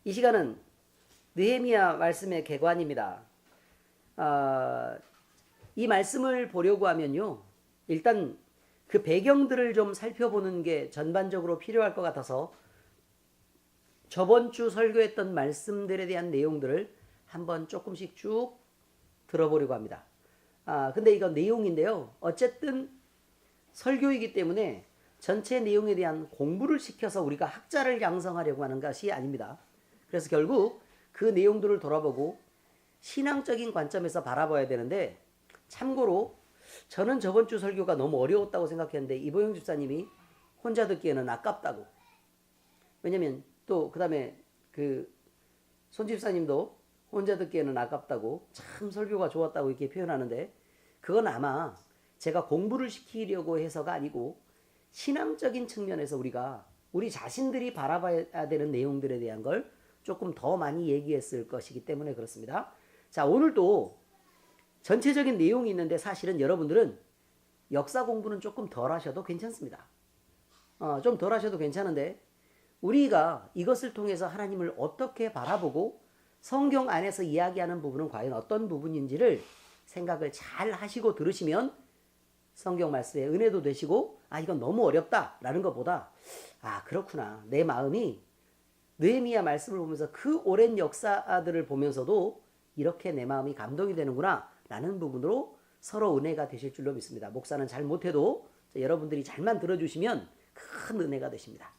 이 시간은 느헤미야 말씀의 개관입니다. 이 말씀을 보려고 하면요, 일단 그 배경들을 좀 살펴보는 게 전반적으로 필요할 것 같아서 저번 주 설교했던 말씀들에 대한 내용들을 한번 조금씩 쭉 들어보려고 합니다. 근데 이건 내용인데요. 어쨌든 설교이기 때문에 전체 내용에 대한 공부를 시켜서 우리가 학자를 양성하려고 하는 것이 아닙니다. 그래서 결국 그 내용들을 돌아보고 신앙적인 관점에서 바라봐야 되는데, 참고로 저는 저번 주 설교가 너무 어려웠다고 생각했는데 이보영 집사님이 혼자 듣기에는 아깝다고. 왜냐면 또 그 다음에 그 손 집사님도 혼자 듣기에는 아깝다고, 참 설교가 좋았다고 이렇게 표현하는데, 그건 아마 제가 공부를 시키려고 해서가 아니고 신앙적인 측면에서 우리가 우리 자신들이 바라봐야 되는 내용들에 대한 걸 조금 더 많이 얘기했을 것이기 때문에 그렇습니다. 자, 오늘도 전체적인 내용이 있는데 사실은 여러분들은 역사 공부는 조금 덜 하셔도 괜찮습니다. 좀 덜 하셔도 괜찮은데, 우리가 이것을 통해서 하나님을 어떻게 바라보고 성경 안에서 이야기하는 부분은 과연 어떤 부분인지를 생각을 잘 하시고 들으시면 성경 말씀에 은혜도 되시고, 이건 너무 어렵다 라는 것보다 그렇구나, 내 마음이 느헤미야 말씀을 보면서 그 오랜 역사들을 보면서도 이렇게 내 마음이 감동이 되는구나 라는 부분으로 서로 은혜가 되실 줄로 믿습니다. 목사는 잘 못해도 여러분들이 잘만 들어주시면 큰 은혜가 되십니다.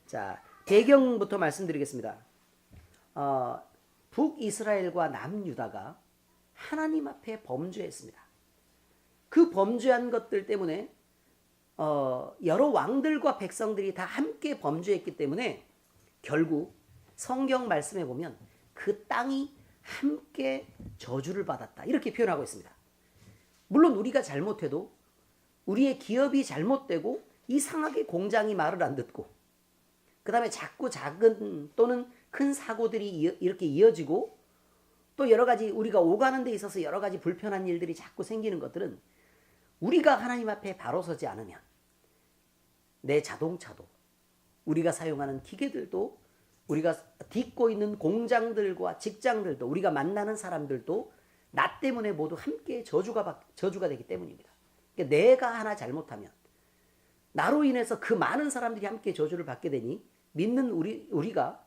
자, 배경부터 말씀드리겠습니다. 북이스라엘과 남유다가 하나님 앞에 범죄했습니다. 그 범죄한 것들 때문에 여러 왕들과 백성들이 다 함께 범죄했기 때문에 결국 성경 말씀에 보면 그 땅이 함께 저주를 받았다, 이렇게 표현하고 있습니다. 물론 우리가 잘못해도, 우리의 기업이 잘못되고 이상하게 공장이 말을 안 듣고, 그 다음에 자꾸 작은 또는 큰 사고들이 이렇게 이어지고, 또 여러 가지 우리가 오가는 데 있어서 여러 가지 불편한 일들이 자꾸 생기는 것들은 우리가 하나님 앞에 바로 서지 않으면 내 자동차도, 우리가 사용하는 기계들도, 우리가 딛고 있는 공장들과 직장들도, 우리가 만나는 사람들도 나 때문에 모두 함께 저주가 되기 때문입니다. 그러니까 내가 하나 잘못하면 나로 인해서 그 많은 사람들이 함께 저주를 받게 되니 믿는 우리가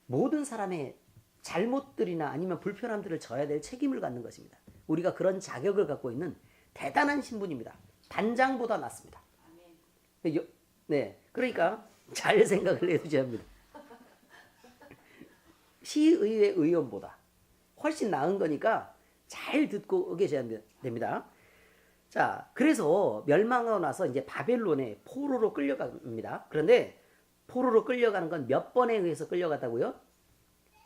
모든 사람의 잘못들이나 아니면 불편함들을 져야 될 책임을 갖는 것입니다. 우리가 그런 자격을 갖고 있는 대단한 신분입니다. 단장보다 낫습니다. 네, 그러니까 잘 생각을 해두셔야 합니다. 시의회 의원보다 훨씬 나은 거니까 잘 듣고 계셔야 됩니다. 자, 그래서 멸망하고 나서 이제 바벨론에 포로로 끌려갑니다. 그런데 포로로 끌려가는 건 몇 번에 의해서 끌려갔다고요?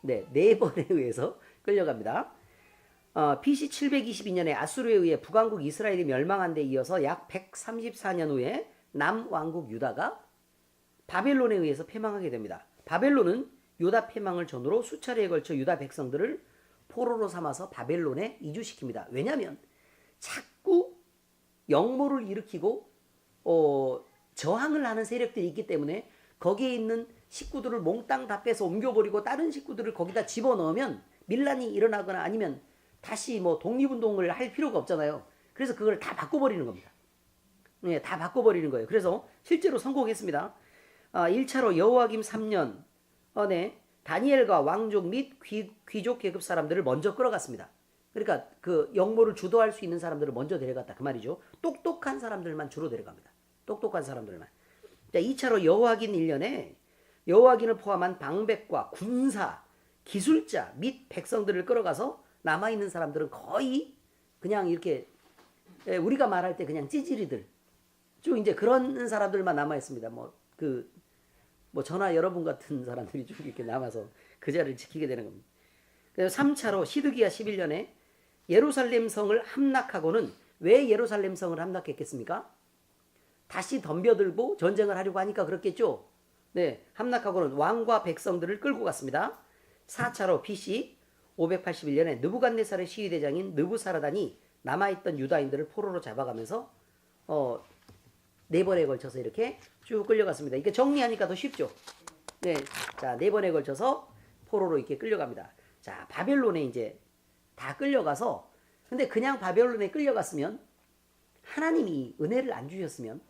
네, 4번에 의해서 끌려갑니다. BC 722년에 아수르에 의해 북왕국 이스라엘이 멸망한 데 이어서 약 134년 후에 남왕국 유다가 바벨론에 의해서 패망하게 됩니다. 바벨론은 유다 패망을 전후로 수차례에 걸쳐 유다 백성들을 포로로 삼아서 바벨론에 이주시킵니다. 왜냐하면 자꾸 역모를 일으키고 저항을 하는 세력들이 있기 때문에 거기에 있는 식구들을 몽땅 다 빼서 옮겨버리고 다른 식구들을 거기다 집어넣으면 밀란이 일어나거나 아니면 다시 독립운동을 할 필요가 없잖아요. 그래서 그걸 다 바꿔버리는 겁니다. 네, 다 바꿔버리는 거예요. 그래서 실제로 성공했습니다. 1차로 여호야김 3년 다니엘과 왕족 및 귀족 계급 사람들을 먼저 끌어갔습니다. 그러니까 그 역모를 주도할 수 있는 사람들을 먼저 데려갔다, 그 말이죠. 똑똑한 사람들만 주로 데려갑니다. 똑똑한 사람들만. 자, 2차로 여호야긴 1년에 여호야긴을 포함한 방백과 군사, 기술자 및 백성들을 끌어가서 남아있는 사람들은 거의 그냥 이렇게 우리가 말할 때 그냥 찌질이들, 쭉 이제 그런 사람들만 남아있습니다. 저나 여러분 같은 사람들이 쭉 이렇게 남아서 그 자리를 지키게 되는 겁니다. 그래서 3차로 시드기야 11년에 예루살렘 성을 함락하고는, 왜 예루살렘 성을 함락했겠습니까? 다시 덤벼들고 전쟁을 하려고 하니까 그렇겠죠. 네, 함락하고는 왕과 백성들을 끌고 갔습니다. 4차로 BC 581년에 느부갓네살의 시위대장인 느부사라단이 남아있던 유다인들을 포로로 잡아가면서 4번에 걸쳐서 이렇게 쭉 끌려갔습니다. 이게 정리하니까 더 쉽죠. 네, 자, 4번에 걸쳐서 포로로 이렇게 끌려갑니다. 자, 바벨론에 이제 다 끌려가서, 근데 그냥 바벨론에 끌려갔으면 하나님이 은혜를 안 주셨으면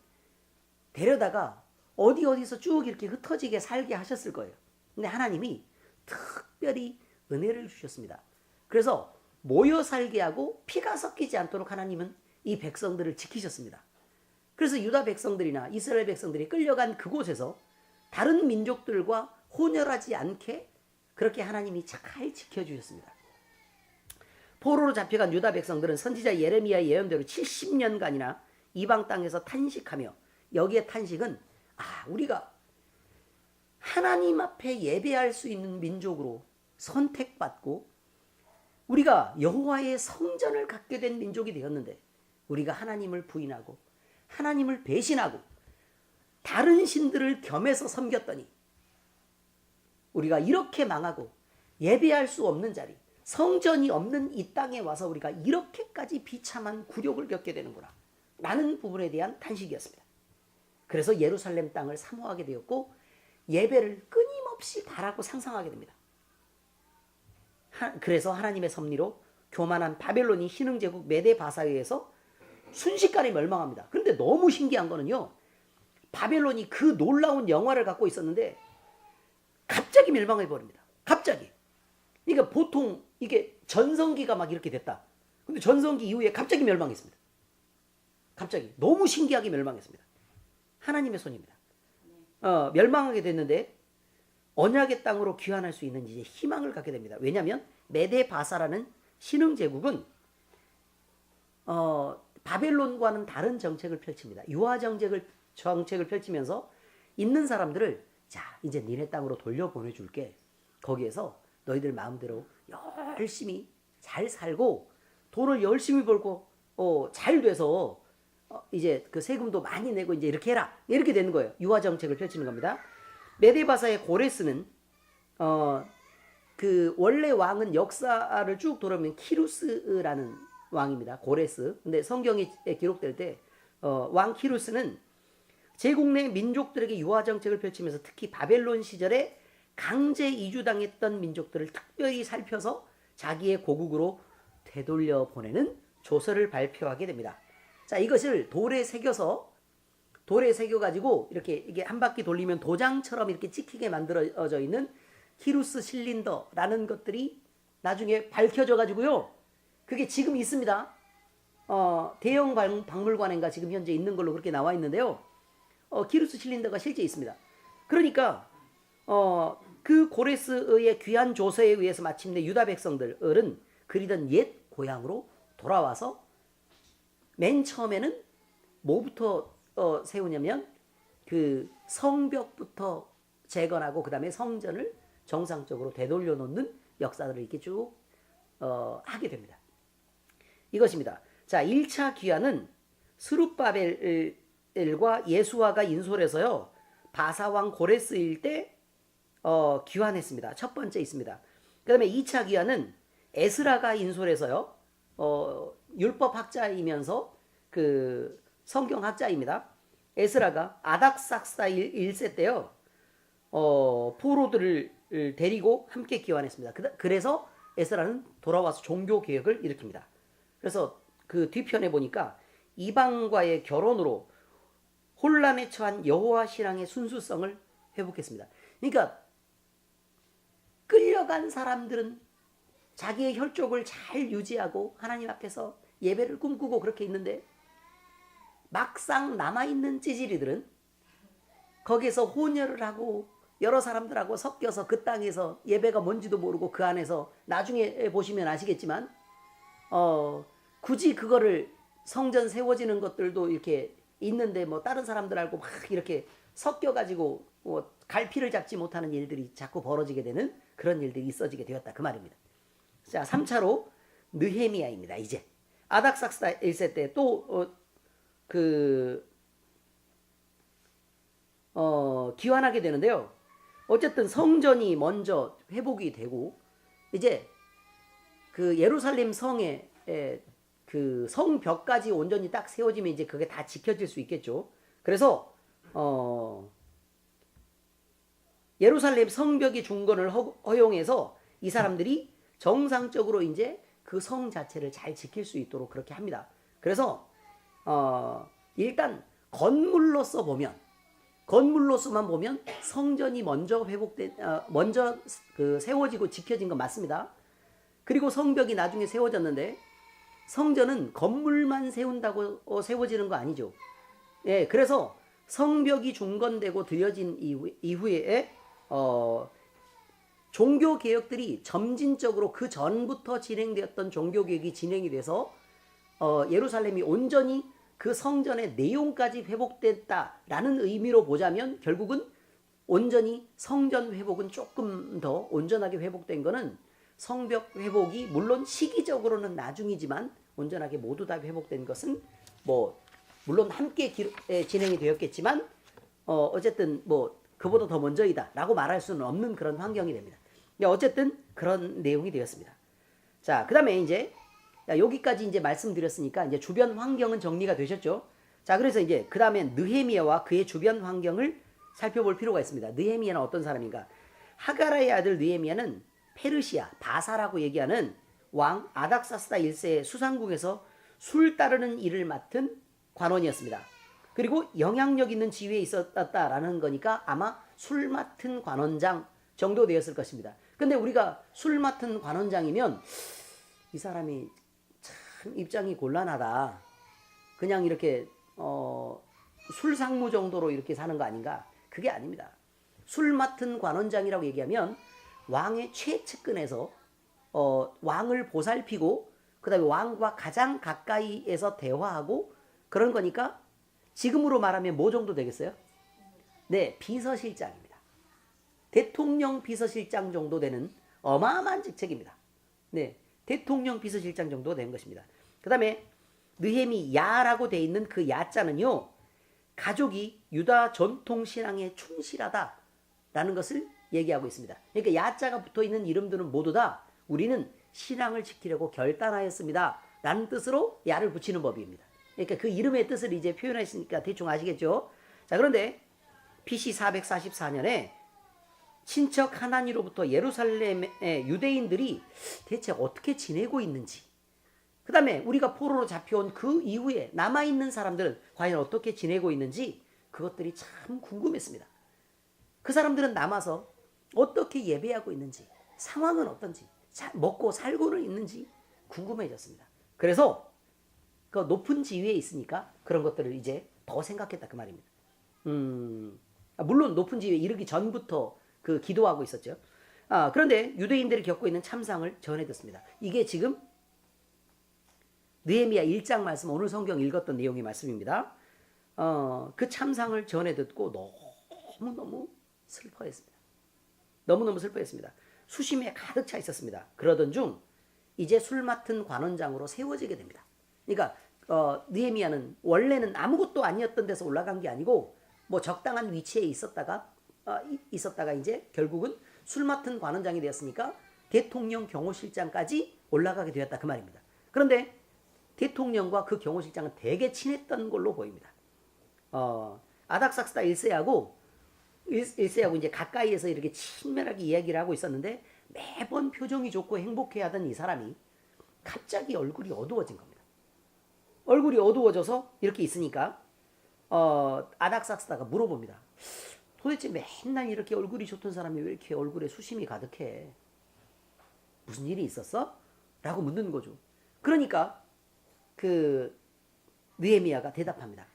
데려다가 어디서 쭉 이렇게 흩어지게 살게 하셨을 거예요. 근데 하나님이 특별히 은혜를 주셨습니다. 그래서 모여 살게 하고 피가 섞이지 않도록 하나님은 이 백성들을 지키셨습니다. 그래서 유다 백성들이나 이스라엘 백성들이 끌려간 그곳에서 다른 민족들과 혼혈하지 않게 그렇게 하나님이 잘 지켜주셨습니다. 포로로 잡혀간 유다 백성들은 선지자 예레미야의 예언대로 70년간이나 이방 땅에서 탄식하며, 여기에 탄식은 우리가 하나님 앞에 예배할 수 있는 민족으로 선택받고 우리가 여호와의 성전을 갖게 된 민족이 되었는데 우리가 하나님을 부인하고 하나님을 배신하고 다른 신들을 겸해서 섬겼더니 우리가 이렇게 망하고 예배할 수 없는 자리, 성전이 없는 이 땅에 와서 우리가 이렇게까지 비참한 굴욕을 겪게 되는구나 라는 부분에 대한 탄식이었습니다. 그래서 예루살렘 땅을 사모하게 되었고 예배를 끊임없이 바라고 상상하게 됩니다. 그래서 하나님의 섭리로 교만한 바벨론이 신흥제국 메데바사에 의해서 순식간에 멸망합니다. 그런데 너무 신기한 거는요, 바벨론이 그 놀라운 영화를 갖고 있었는데 갑자기 멸망해 버립니다. 갑자기. 그러니까 보통 이게 전성기가 막 이렇게 됐다. 근데 전성기 이후에 갑자기 멸망했습니다. 갑자기 너무 신기하게 멸망했습니다. 하나님의 손입니다. 멸망하게 됐는데 언약의 땅으로 귀환할 수 있는 이제 희망을 갖게 됩니다. 왜냐하면 메데바사라는 신흥제국은 바벨론과는 다른 정책을 펼칩니다. 유화 정책을 펼치면서 있는 사람들을 자, 이제 니네 땅으로 돌려보내줄게. 거기에서 너희들 마음대로 열심히 잘 살고 돈을 열심히 벌고 잘 돼서 이제 그 세금도 많이 내고 이제 이렇게 해라. 이렇게 되는 거예요. 유화 정책을 펼치는 겁니다. 메데바사의 고레스는 그 원래 왕은 역사를 쭉 돌아보면 키루스라는 왕입니다. 고레스. 근데 성경에 기록될 때 왕 키루스는 제국 내 민족들에게 유화 정책을 펼치면서 특히 바벨론 시절에 강제 이주당했던 민족들을 특별히 살펴서 자기의 고국으로 되돌려 보내는 조서를 발표하게 됩니다. 자, 이것을 돌에 새겨가지고 이렇게 이게 한 바퀴 돌리면 도장처럼 이렇게 찍히게 만들어져 있는 키루스 실린더라는 것들이 나중에 밝혀져가지고요. 그게 지금 있습니다. 대형 박물관인가 지금 현재 있는 걸로 그렇게 나와 있는데요. 키루스 실린더가 실제 있습니다. 그러니까 그 고레스의 귀한 조서에 의해서 마침내 유다 백성들은 그리던 옛 고향으로 돌아와서 맨 처음에는 뭐부터 세우냐면 그 성벽부터 재건하고 그 다음에 성전을 정상적으로 되돌려 놓는 역사들을 이렇게 쭉 하게 됩니다. 이것입니다. 자, 1차 귀환은 스룹바벨과 예수아가 인솔해서요, 바사왕 고레스일 때 귀환했습니다. 첫 번째 있습니다. 그 다음에 2차 귀환은 에스라가 인솔해서요, 율법학자이면서 그 성경학자입니다. 에스라가 아닥삭사 1세 때요, 포로들을 데리고 함께 귀환했습니다. 그래서 에스라는 돌아와서 종교개혁을 일으킵니다. 그래서 그 뒤편에 보니까 이방과의 결혼으로 혼란에 처한 여호와 신앙의 순수성을 회복했습니다. 그러니까 끌려간 사람들은 자기의 혈족을 잘 유지하고 하나님 앞에서 예배를 꿈꾸고 그렇게 있는데 막상 남아있는 찌질이들은 거기서 혼혈을 하고 여러 사람들하고 섞여서 그 땅에서 예배가 뭔지도 모르고 그 안에서 나중에 보시면 아시겠지만 굳이 그거를 성전 세워지는 것들도 이렇게 있는데 뭐 다른 사람들하고 막 이렇게 섞여가지고 뭐 갈피를 잡지 못하는 일들이 자꾸 벌어지게 되는 그런 일들이 있어지게 되었다 그 말입니다. 자, 3차로 느헤미야입니다. 이제 아닥삭사 1세 때 또 귀환하게 되는데요. 어쨌든 성전이 먼저 회복이 되고 이제 그 예루살렘 성에 그 성벽까지 온전히 딱 세워지면 이제 그게 다 지켜질 수 있겠죠. 그래서 예루살렘 성벽의 중건을 허용해서 이 사람들이 정상적으로 이제 그 성 자체를 잘 지킬 수 있도록 그렇게 합니다. 그래서 일단 건물로서만 보면 성전이 먼저 먼저 세워지고 지켜진 건 맞습니다. 그리고 성벽이 나중에 세워졌는데 성전은 건물만 세운다고 세워지는 거 아니죠. 예, 그래서 성벽이 중건되고 드려진 이후에 종교 개혁들이 점진적으로 그 전부터 진행되었던 종교 개혁이 진행이 돼서 예루살렘이 온전히 그 성전의 내용까지 회복됐다라는 의미로 보자면 결국은 온전히 성전 회복은 조금 더 온전하게 회복된 거는 성벽 회복이 물론 시기적으로는 나중이지만 온전하게 모두 다 회복된 것은 뭐 물론 함께 진행이 되었겠지만 어쨌든 뭐 그보다 더 먼저이다 라고 말할 수는 없는 그런 환경이 됩니다. 어쨌든 그런 내용이 되었습니다. 자, 그 다음에 이제 여기까지 이제 말씀드렸으니까 이제 주변 환경은 정리가 되셨죠? 자, 그래서 이제 그 다음에 느헤미야와 그의 주변 환경을 살펴볼 필요가 있습니다. 느헤미야는 어떤 사람인가? 하가라의 아들 느헤미야는 페르시아, 바사라고 얘기하는 왕 아닥사스다 1세의 수상궁에서 술 따르는 일을 맡은 관원이었습니다. 그리고 영향력 있는 지위에 있었다라는 거니까 아마 술 맡은 관원장 정도 되었을 것입니다. 근데 우리가 술 맡은 관원장이면 이 사람이 참 입장이 곤란하다. 그냥 이렇게 술상무 정도로 이렇게 사는 거 아닌가? 그게 아닙니다. 술 맡은 관원장이라고 얘기하면 왕의 최측근에서 왕을 보살피고 그다음에 왕과 가장 가까이에서 대화하고 그런 거니까 지금으로 말하면 뭐 정도 되겠어요? 네, 비서실장입니다. 대통령 비서실장 정도 되는 어마어마한 직책입니다. 네, 대통령 비서실장 정도 되는 것입니다. 그 다음에 느헤미야라고 되어 있는 그 야자는요, 가족이 유다 전통 신앙에 충실하다라는 것을 얘기하고 있습니다. 그러니까 야자가 붙어 있는 이름들은 모두 다 우리는 신앙을 지키려고 결단하였습니다 라는 뜻으로 야를 붙이는 법입니다. 그러니까 그 이름의 뜻을 이제 표현했으니까 대충 아시겠죠? 자, 그런데 BC 444년에 친척 하나니로부터 예루살렘의 유대인들이 대체 어떻게 지내고 있는지, 그 다음에 우리가 포로로 잡혀온 그 이후에 남아있는 사람들은 과연 어떻게 지내고 있는지 그것들이 참 궁금했습니다. 그 사람들은 남아서 어떻게 예배하고 있는지, 상황은 어떤지, 먹고 살고는 있는지 궁금해졌습니다. 그래서 그 높은 지위에 있으니까 그런 것들을 이제 더 생각했다 그 말입니다. 물론 높은 지위에 이르기 전부터 그 기도하고 있었죠. 그런데 유대인들이 겪고 있는 참상을 전해듣습니다. 이게 지금 느헤미야 1장 말씀, 오늘 성경 읽었던 내용의 말씀입니다. 그 참상을 전해듣고 너무너무 슬퍼했습니다. 너무너무 슬퍼했습니다. 수심에 가득 차 있었습니다. 그러던 중 이제 술 맡은 관원장으로 세워지게 됩니다. 그러니까 느헤미야는 원래는 아무것도 아니었던 데서 올라간 게 아니고 뭐 적당한 위치에 있었다가 이제 결국은 술 맡은 관원장이 되었으니까 대통령 경호실장까지 올라가게 되었다 그 말입니다. 그런데 대통령과 그 경호실장은 되게 친했던 걸로 보입니다. 아닥삭스다 1세하고 이제 가까이에서 이렇게 친밀하게 이야기를 하고 있었는데 매번 표정이 좋고 행복해하던 이 사람이 갑자기 얼굴이 어두워진 겁니다. 얼굴이 어두워져서 이렇게 있으니까 아닥삭스다가 물어봅니다. 도대체 맨날 이렇게 얼굴이 좋던 사람이 왜 이렇게 얼굴에 수심이 가득해? 무슨 일이 있었어? 라고 묻는 거죠. 그러니까 그 느헤미야가 대답합니다.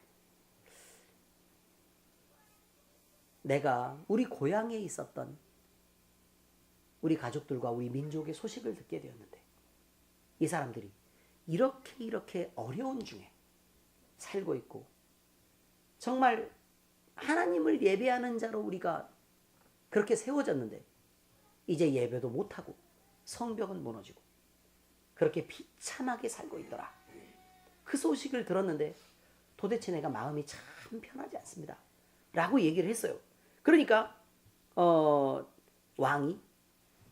내가 우리 고향에 있었던 우리 가족들과 우리 민족의 소식을 듣게 되었는데 이 사람들이 이렇게 어려운 중에 살고 있고 정말 하나님을 예배하는 자로 우리가 그렇게 세워졌는데 이제 예배도 못하고 성벽은 무너지고 그렇게 비참하게 살고 있더라. 그 소식을 들었는데 도대체 내가 마음이 참 편하지 않습니다 라고 얘기를 했어요. 그러니까 왕이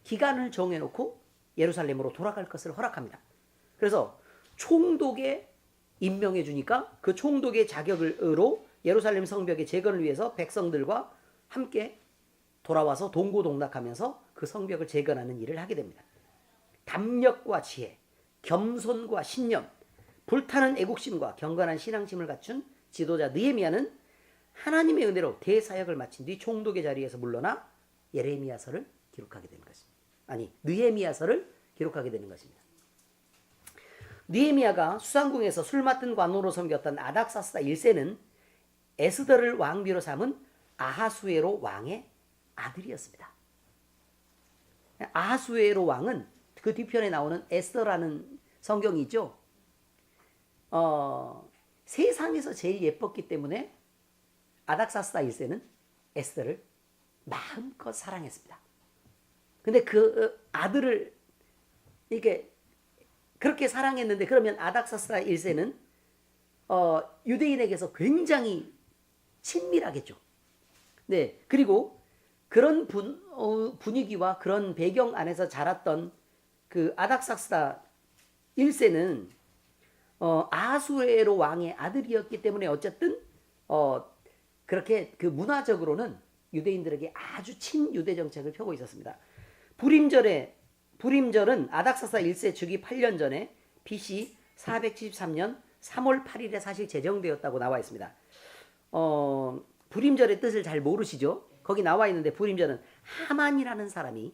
기간을 정해놓고 예루살렘으로 돌아갈 것을 허락합니다. 그래서 총독에 임명해 주니까 그 총독의 자격으로 예루살렘 성벽의 재건을 위해서 백성들과 함께 돌아와서 동고동락하면서 그 성벽을 재건하는 일을 하게 됩니다. 담력과 지혜, 겸손과 신념, 불타는 애국심과 경건한 신앙심을 갖춘 지도자 느헤미야는 하나님의 은혜로 대사역을 마친 뒤 총독의 자리에서 물러나 예레미야서를 기록하게 되는 것입니다. 아니, 느헤미야서를 기록하게 되는 것입니다. 느헤미야가 수상궁에서 술 맡은 관원으로 섬겼던 아닥사스다 1세는 에스더를 왕비로 삼은 아하수에로 왕의 아들이었습니다. 아하수에로 왕은 그 뒤편에 나오는 에스더라는 성경이 있죠. 세상에서 제일 예뻤기 때문에 아닥사스다 1세는 에스더를 마음껏 사랑했습니다. 근데 그 아들을 이렇게 그렇게 사랑했는데, 그러면 아닥사스다 1세는 유대인에게서 굉장히 친밀하겠죠. 네, 그리고 그런 분위기와 그런 배경 안에서 자랐던 그 아닥사스다 1세는 아하수에로 왕의 아들이었기 때문에 어쨌든 그렇게 그 문화적으로는 유대인들에게 아주 친유대 정책을 펴고 있었습니다. 불임절은 아닥사스다 1세 주기 8년 전에 BC 473년 3월 8일에 사실 제정되었다고 나와 있습니다. 불임절의 뜻을 잘 모르시죠? 거기 나와 있는데, 불임절은 하만이라는 사람이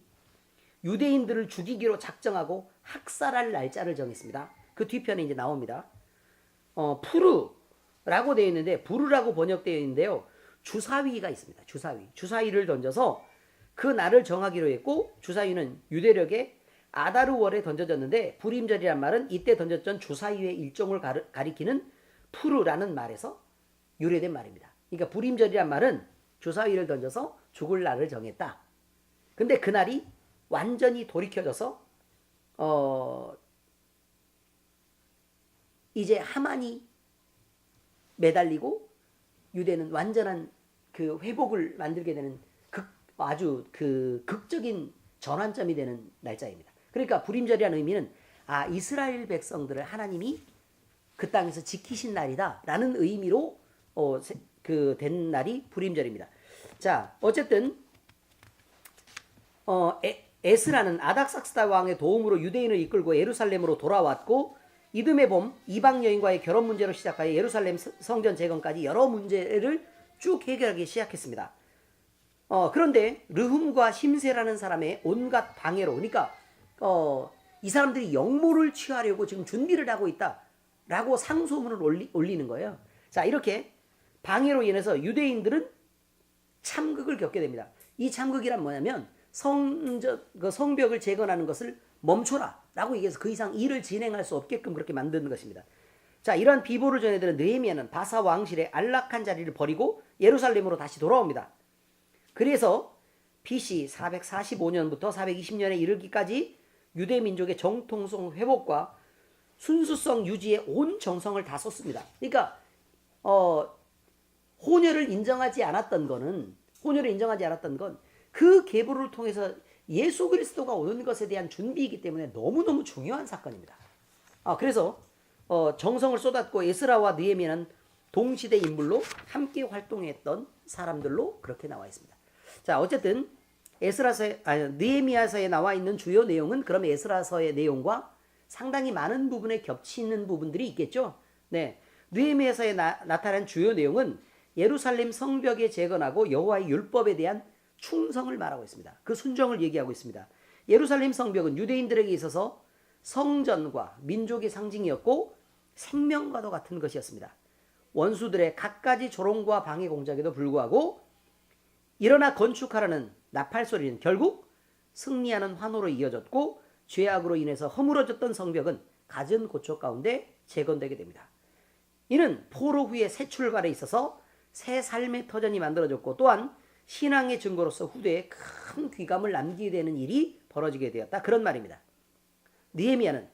유대인들을 죽이기로 작정하고 학살할 날짜를 정했습니다. 그 뒤편에 이제 나옵니다. 푸르라고 되어 있는데, 부르라고 번역되어 있는데요. 주사위가 있습니다. 주사위를 던져서 그 날을 정하기로 했고, 주사위는 유대력의 아다르월에 던져졌는데, 불임절이란 말은 이때 던졌던 주사위의 일종을 가리키는 푸르라는 말에서 유래된 말입니다. 그러니까 불임절이란 말은 주사위를 던져서 죽을 날을 정했다. 근데 그날이 완전히 돌이켜져서 이제 하만이 매달리고 유대는 완전한 그 회복을 만들게 되는 아주 그 극적인 전환점이 되는 날짜입니다. 그러니까 불임절이라는 의미는 이스라엘 백성들을 하나님이 그 땅에서 지키신 날이다 라는 의미로 된 날이 불임절입니다. 자, 어쨌든 에스라는 아닥사스다 왕의 도움으로 유대인을 이끌고 예루살렘으로 돌아왔고, 이듬해 봄 이방 여인과의 결혼 문제로 시작하여 예루살렘 성전 재건까지 여러 문제를 쭉 해결하기 시작했습니다. 그런데 르훔과 심세라는 사람의 온갖 방해로, 그러니까 이 사람들이 역모를 취하려고 지금 준비를 하고 있다라고 상소문을 올리는 거예요. 자, 이렇게 방해로 인해서 유대인들은 참극을 겪게 됩니다. 이 참극이란 뭐냐면 성벽을 재건하는 것을 멈춰라 라고 얘기해서 그 이상 일을 진행할 수 없게끔 그렇게 만드는 것입니다. 자, 이러한 비보를 전해들은 느헤미야는 바사 왕실의 안락한 자리를 버리고 예루살렘으로 다시 돌아옵니다. 그래서 BC 445년부터 420년에 이르기까지 유대 민족의 정통성 회복과 순수성 유지에 온 정성을 다 쏟습니다. 그러니까 혼혈을 인정하지 않았던 건 그 계보를 통해서 예수 그리스도가 오는 것에 대한 준비이기 때문에 너무너무 중요한 사건입니다. 그래서 정성을 쏟았고, 에스라와 느헤미야는 동시대 인물로 함께 활동했던 사람들로 그렇게 나와 있습니다. 자, 어쨌든 느헤미야서에 나와 있는 주요 내용은 그럼 에스라서의 내용과 상당히 많은 부분에 겹치는 부분들이 있겠죠. 네, 느헤미야서에 나타난 주요 내용은 예루살렘 성벽에 재건하고 여호와의 율법에 대한 충성을 말하고 있습니다. 그 순종을 얘기하고 있습니다. 예루살렘 성벽은 유대인들에게 있어서 성전과 민족의 상징이었고 생명과도 같은 것이었습니다. 원수들의 갖가지 조롱과 방해 공작에도 불구하고 일어나 건축하라는 나팔 소리는 결국 승리하는 환호로 이어졌고, 죄악으로 인해서 허물어졌던 성벽은 갖은 고초 가운데 재건되게 됩니다. 이는 포로 후의 새 출발에 있어서 새 삶의 터전이 만들어졌고, 또한 신앙의 증거로서 후대에 큰 귀감을 남기게 되는 일이 벌어지게 되었다, 그런 말입니다. 느헤미야는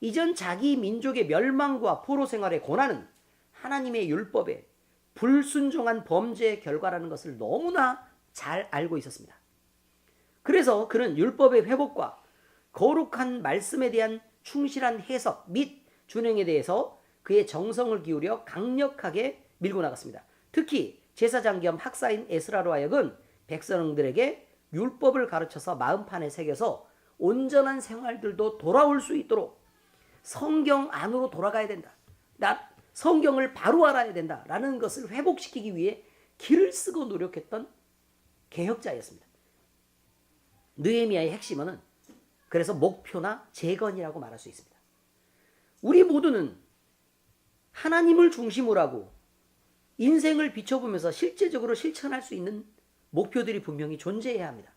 이전 자기 민족의 멸망과 포로 생활의 고난은 하나님의 율법에 불순종한 범죄의 결과라는 것을 너무나 잘 알고 있었습니다. 그래서 그는 율법의 회복과 거룩한 말씀에 대한 충실한 해석 및 준행에 대해서 그의 정성을 기울여 강력하게 밀고 나갔습니다. 특히 제사장 겸 학사인 에스라로 하여금 백성들에게 율법을 가르쳐서 마음판에 새겨서 온전한 생활들도 돌아올 수 있도록 성경 안으로 돌아가야 된다. 성경을 바로 알아야 된다라는 것을 회복시키기 위해 길을 쓰고 노력했던 개혁자였습니다. 느헤미야의 핵심은 그래서 목표나 재건이라고 말할 수 있습니다. 우리 모두는 하나님을 중심으로 하고 인생을 비춰보면서 실제적으로 실천할 수 있는 목표들이 분명히 존재해야 합니다.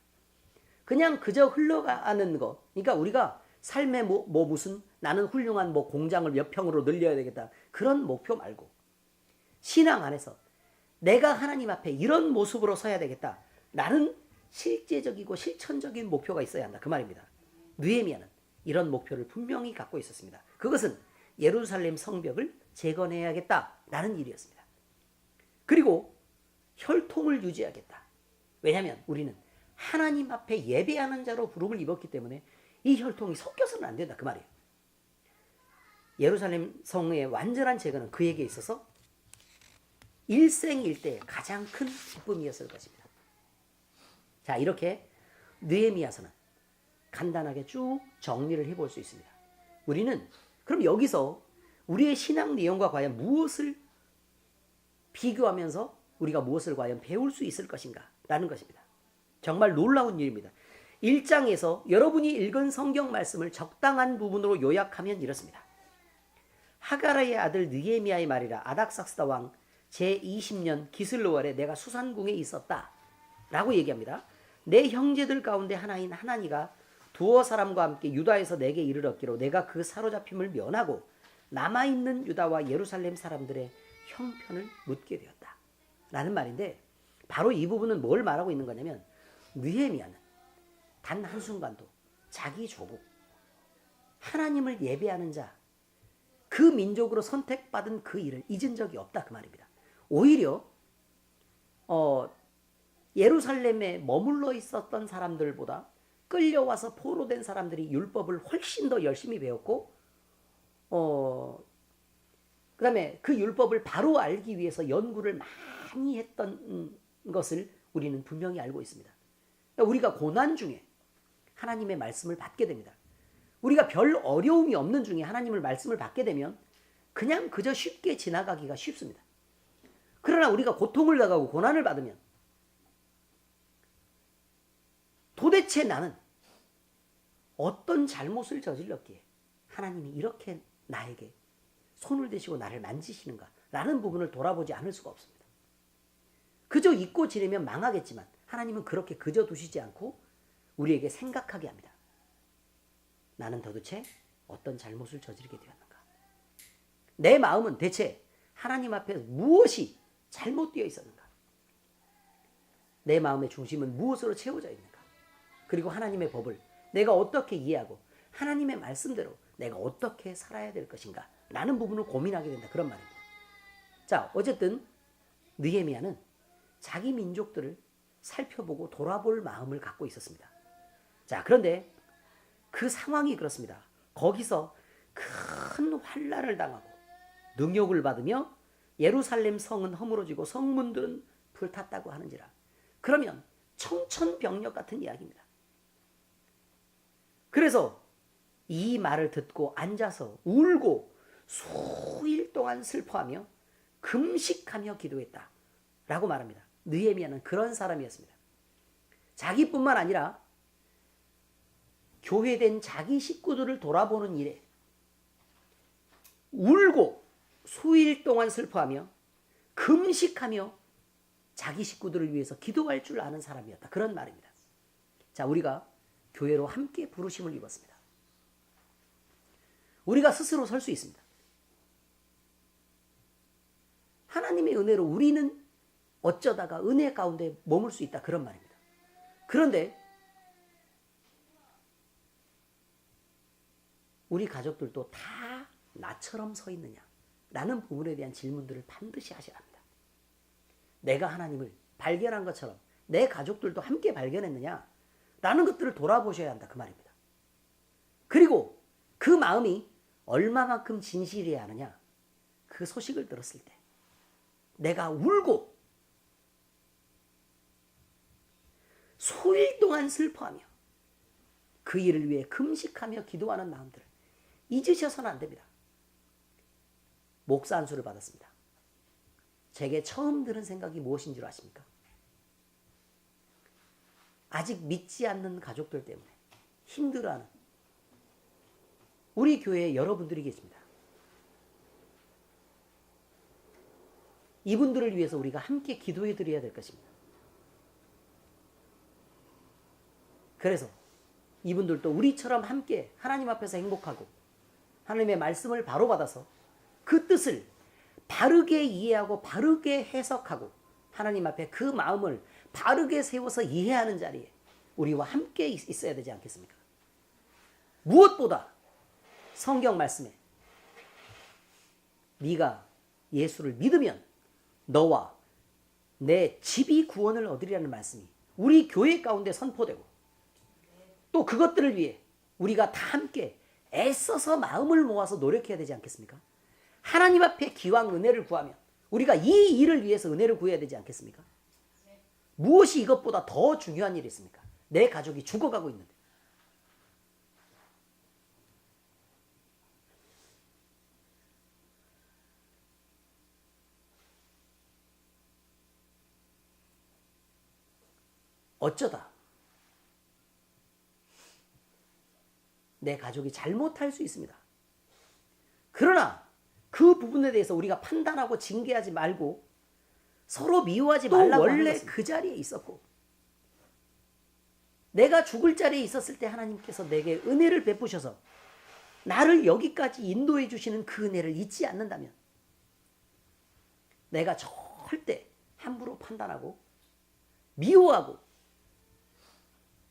그냥 그저 흘러가는 것, 그러니까 우리가 삶의 무슨 나는 훌륭한 공장을 몇 평으로 늘려야 되겠다, 그런 목표 말고 신앙 안에서 내가 하나님 앞에 이런 모습으로 서야 되겠다, 라는 실제적이고 실천적인 목표가 있어야 한다, 그 말입니다. 느헤미야는 이런 목표를 분명히 갖고 있었습니다. 그것은 예루살렘 성벽을 재건해야겠다라는 일이었습니다. 그리고 혈통을 유지하겠다. 왜냐하면 우리는 하나님 앞에 예배하는 자로 부름을 입었기 때문에 이 혈통이 섞여서는 안 된다, 그 말이에요. 예루살렘 성의 완전한 재건은 그에게 있어서 일생일대의 가장 큰 기쁨이었을 것입니다. 자, 이렇게 느헤미야서는 간단하게 쭉 정리를 해볼 수 있습니다. 우리는 그럼 여기서 우리의 신앙 내용과 과연 무엇을 비교하면서 우리가 무엇을 과연 배울 수 있을 것인가 라는 것입니다. 정말 놀라운 일입니다. 1장에서 여러분이 읽은 성경 말씀을 적당한 부분으로 요약하면 이렇습니다. 하가라의 아들 느헤미야의 말이라. 아닥삭스다 왕 제20년 기슬로월에 내가 수산궁에 있었다 라고 얘기합니다. 내 형제들 가운데 하나인 하나니가 두어 사람과 함께 유다에서 내게 이르렀기로 내가 그 사로잡힘을 면하고 남아있는 유다와 예루살렘 사람들의 형편을 묻게 되었다 라는 말인데, 바로 이 부분은 뭘 말하고 있는 거냐면 느헤미야는 단 한순간도 자기 조국 하나님을 예배하는 자, 그 민족으로 선택받은 그 일을 잊은 적이 없다, 그 말입니다. 오히려 예루살렘에 머물러 있었던 사람들보다 끌려와서 포로된 사람들이 율법을 훨씬 더 열심히 배웠고 그 다음에 그 율법을 바로 알기 위해서 연구를 많이 했던 것을 우리는 분명히 알고 있습니다. 그러니까 우리가 고난 중에 하나님의 말씀을 받게 됩니다. 우리가 별 어려움이 없는 중에 하나님의 말씀을 받게 되면 그냥 그저 쉽게 지나가기가 쉽습니다. 그러나 우리가 고통을 당하고 고난을 받으면 도대체 나는 어떤 잘못을 저질렀기에 하나님이 이렇게 나에게 손을 대시고 나를 만지시는가 라는 부분을 돌아보지 않을 수가 없습니다. 그저 잊고 지내면 망하겠지만 하나님은 그렇게 그저 두시지 않고 우리에게 생각하게 합니다. 나는 도대체 어떤 잘못을 저지르게 되었는가? 내 마음은 대체 하나님 앞에 무엇이 잘못되어 있었는가? 내 마음의 중심은 무엇으로 채워져 있는가? 그리고 하나님의 법을 내가 어떻게 이해하고 하나님의 말씀대로 내가 어떻게 살아야 될 것인가 라는 부분을 고민하게 된다, 그런 말입니다. 자, 어쨌든 느헤미야는 자기 민족들을 살펴보고 돌아볼 마음을 갖고 있었습니다. 자, 그런데 그 상황이 그렇습니다. 거기서 큰 환난을 당하고 능욕을 받으며 예루살렘 성은 허물어지고 성문들은 불탔다고 하는지라. 그러면 청천벽력 같은 이야기입니다. 그래서 이 말을 듣고 앉아서 울고 수일 동안 슬퍼하며 금식하며 기도했다 라고 말합니다. 느헤미야는 그런 사람이었습니다. 자기뿐만 아니라 교회된 자기 식구들을 돌아보는 일에 울고 수일 동안 슬퍼하며 금식하며 자기 식구들을 위해서 기도할 줄 아는 사람이었다, 그런 말입니다. 자, 우리가 교회로 함께 부르심을 입었습니다. 우리가 스스로 설 수 있습니다. 하나님의 은혜로 우리는 어쩌다가 은혜 가운데 머물 수 있다, 그런 말입니다. 그런데 우리 가족들도 다 나처럼 서 있느냐 라는 부분에 대한 질문들을 반드시 하셔야 합니다. 내가 하나님을 발견한 것처럼 내 가족들도 함께 발견했느냐 라는 것들을 돌아보셔야 한다, 그 말입니다. 그리고 그 마음이 얼마만큼 진실해야 하느냐, 그 소식을 들었을 때 내가 울고 그만 슬퍼하며 그 일을 위해 금식하며 기도하는 마음들을 잊으셔서는 안 됩니다. 목사 안수를 받았습니다. 제게 처음 들은 생각이 무엇인 줄 아십니까? 아직 믿지 않는 가족들 때문에 힘들어하는 우리 교회에 여러분들이 계십니다. 이분들을 위해서 우리가 함께 기도해 드려야 될 것입니다. 그래서 이분들도 우리처럼 함께 하나님 앞에서 행복하고 하나님의 말씀을 바로 받아서 그 뜻을 바르게 이해하고 바르게 해석하고 하나님 앞에 그 마음을 바르게 세워서 이해하는 자리에 우리와 함께 있어야 되지 않겠습니까? 무엇보다 성경 말씀에 네가 예수를 믿으면 너와 내 집이 구원을 얻으리라는 말씀이 우리 교회 가운데 선포되고 또 그것들을 위해 우리가 다 함께 애써서 마음을 모아서 노력해야 되지 않겠습니까? 하나님 앞에 기왕 은혜를 구하면 우리가 이 일을 위해서 은혜를 구해야 되지 않겠습니까? 무엇이 이것보다 더 중요한 일이 있습니까? 내 가족이 죽어가고 있는데. 어쩌다 내 가족이 잘못할 수 있습니다. 그러나 그 부분에 대해서 우리가 판단하고 징계하지 말고 서로 미워하지 말라고 하는 것은 원래 그 자리에 있었고 내가 죽을 자리에 있었을 때 하나님께서 내게 은혜를 베푸셔서 나를 여기까지 인도해 주시는 그 은혜를 잊지 않는다면 내가 절대 함부로 판단하고 미워하고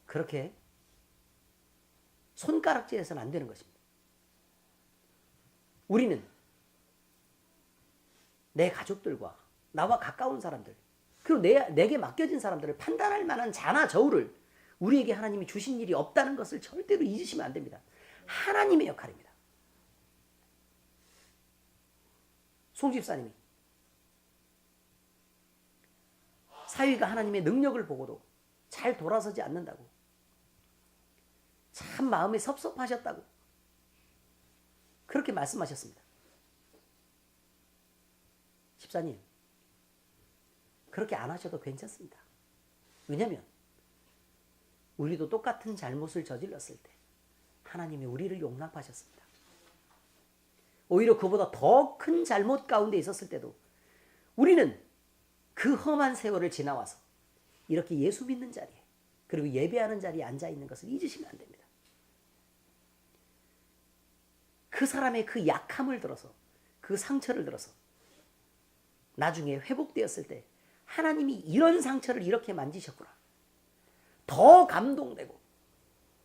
그렇게 손가락질해서는 안 되는 것입니다. 우리는 내 가족들과 나와 가까운 사람들 그리고 내게 맡겨진 사람들을 판단할 만한 자나 저울을 우리에게 하나님이 주신 일이 없다는 것을 절대로 잊으시면 안 됩니다. 하나님의 역할입니다. 송 집사님이 사위가 하나님의 능력을 보고도 잘 돌아서지 않는다고 참 마음이 섭섭하셨다고 그렇게 말씀하셨습니다. 집사님 그렇게 안 하셔도 괜찮습니다. 왜냐하면 우리도 똑같은 잘못을 저질렀을 때 하나님이 우리를 용납하셨습니다. 오히려 그보다 더 큰 잘못 가운데 있었을 때도 우리는 그 험한 세월을 지나와서 이렇게 예수 믿는 자리에 그리고 예배하는 자리에 앉아있는 것을 잊으시면 안 됩니다. 그 사람의 그 약함을 들어서 그 상처를 들어서 나중에 회복되었을 때 하나님이 이런 상처를 이렇게 만지셨구나. 더 감동되고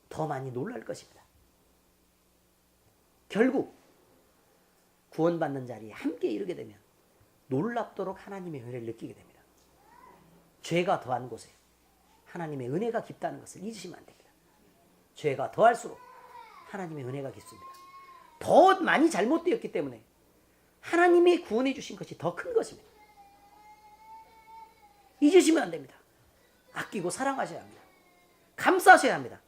더 많이 놀랄 것입니다. 결국 구원받는 자리에 함께 이르게 되면 놀랍도록 하나님의 은혜를 느끼게 됩니다. 죄가 더한 곳에 하나님의 은혜가 깊다는 것을 잊으시면 안 됩니다. 죄가 더할수록 하나님의 은혜가 깊습니다. 더 많이 잘못되었기 때문에 하나님이 구원해 주신 것이 더 큰 것입니다. 잊으시면 안 됩니다. 아끼고 사랑하셔야 합니다. 감싸셔야 합니다.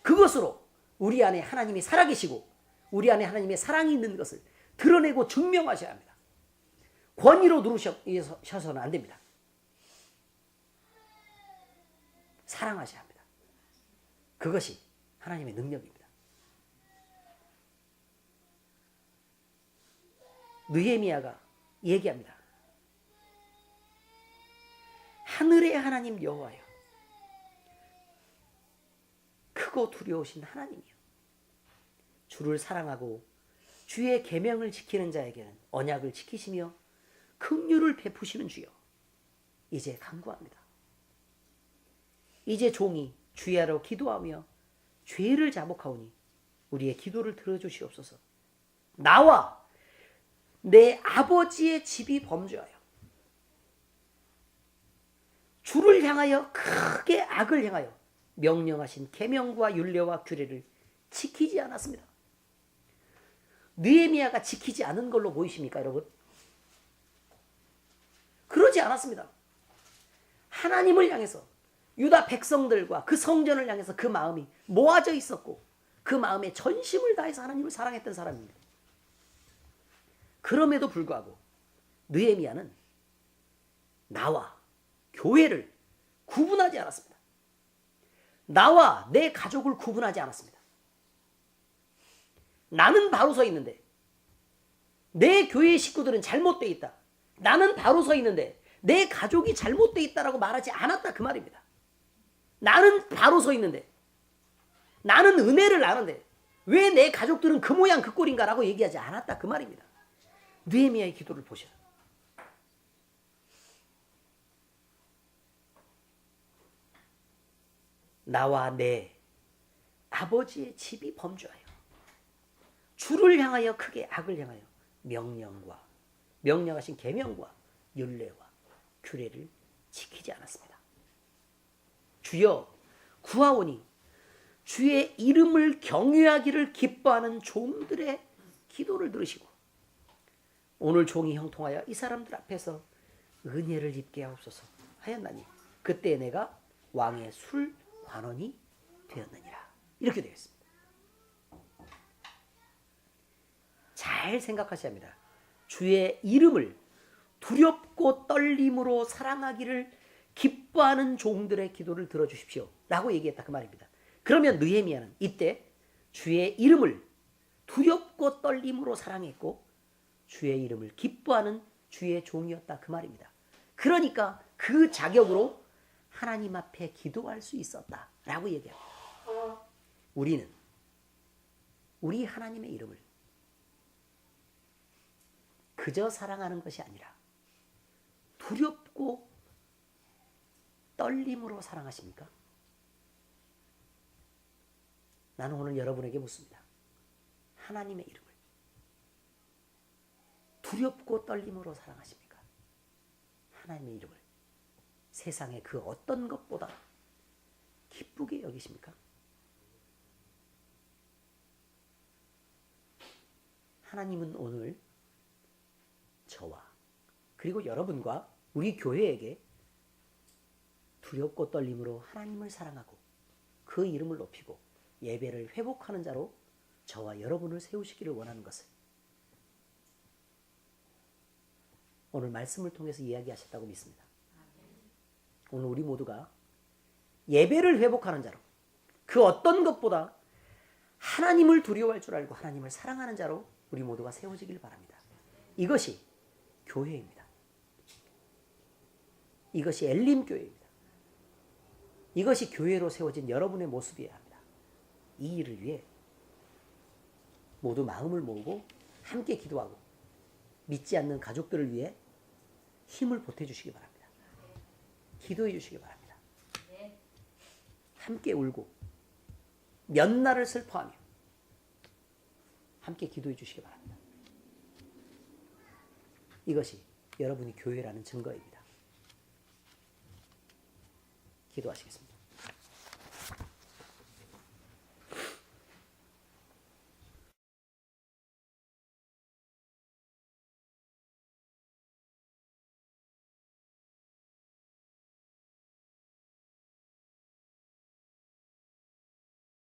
그것으로 우리 안에 하나님이 살아계시고 우리 안에 하나님의 사랑이 있는 것을 드러내고 증명하셔야 합니다. 권위로 누르셔서는 안 됩니다. 사랑하셔야 합니다. 그것이 하나님의 능력입니다. 느헤미야가 얘기합니다. 하늘의 하나님 여호와여, 크고 두려우신 하나님이여, 주를 사랑하고 주의 계명을 지키는 자에게는 언약을 지키시며 긍휼을 베푸시는 주여, 이제 간구합니다. 이제 종이 주야로 기도하며 죄를 자복하오니 우리의 기도를 들어주시옵소서. 나와 내 아버지의 집이 범죄하여 주를 향하여 크게 악을 행하여 명령하신 계명과 율례와 규례를 지키지 않았습니다. 느헤미야가 지키지 않은 걸로 보이십니까, 여러분? 그러지 않았습니다. 하나님을 향해서 유다 백성들과 그 성전을 향해서 그 마음이 모아져 있었고 그 마음에 전심을 다해서 하나님을 사랑했던 사람입니다. 그럼에도 불구하고 느헤미야는 나와 교회를 구분하지 않았습니다. 나와 내 가족을 구분하지 않았습니다. 나는 바로 서 있는데 내 교회 식구들은 잘못되어 있다. 나는 바로 서 있는데 내 가족이 잘못되어 있다라고 말하지 않았다 그 말입니다. 나는 바로 서 있는데 나는 은혜를 아는데 왜 내 가족들은 그 모양 그 꼴인가라고 얘기하지 않았다 그 말입니다. 느헤미야의 기도를 보셔. 나와 내 아버지의 집이 범죄하여 주를 향하여 크게 악을 향하여 명령하신 계명과 율례와 규례를 지키지 않았습니다. 주여 구하오니 주의 이름을 경외하기를 기뻐하는 종들의 기도를 들으시고 오늘 종이 형통하여 이 사람들 앞에서 은혜를 입게 하옵소서 하였나니 그때 내가 왕의 술 관원이 되었느니라. 이렇게 되어 있습니다. 잘 생각하셔야 합니다. 주의 이름을 두렵고 떨림으로 사랑하기를 기뻐하는 종들의 기도를 들어주십시오 라고 얘기했다 그 말입니다. 그러면 느헤미야는 이때 주의 이름을 두렵고 떨림으로 사랑했고 주의 이름을 기뻐하는 주의 종이었다 그 말입니다. 그러니까 그 자격으로 하나님 앞에 기도할 수 있었다라고 얘기합니다. 우리는 우리 하나님의 이름을 그저 사랑하는 것이 아니라 두렵고 떨림으로 사랑하십니까? 나는 오늘 여러분에게 묻습니다. 하나님의 이름을 두렵고 떨림으로 사랑하십니까? 하나님의 이름을 세상의 그 어떤 것보다 기쁘게 여기십니까? 하나님은 오늘 저와 그리고 여러분과 우리 교회에게 두렵고 떨림으로 하나님을 사랑하고 그 이름을 높이고 예배를 회복하는 자로 저와 여러분을 세우시기를 원하는 것을 오늘 말씀을 통해서 이야기하셨다고 믿습니다. 오늘 우리 모두가 예배를 회복하는 자로 그 어떤 것보다 하나님을 두려워할 줄 알고 하나님을 사랑하는 자로 우리 모두가 세워지길 바랍니다. 이것이 교회입니다. 이것이 엘림교회입니다. 이것이 교회로 세워진 여러분의 모습이어야 합니다. 이 일을 위해 모두 마음을 모으고 함께 기도하고 믿지 않는 가족들을 위해 힘을 보태주시기 바랍니다. 기도해 주시기 바랍니다. 함께 울고 몇 날을 슬퍼하며 함께 기도해 주시기 바랍니다. 이것이 여러분이 교회라는 증거입니다. 기도하시겠습니다.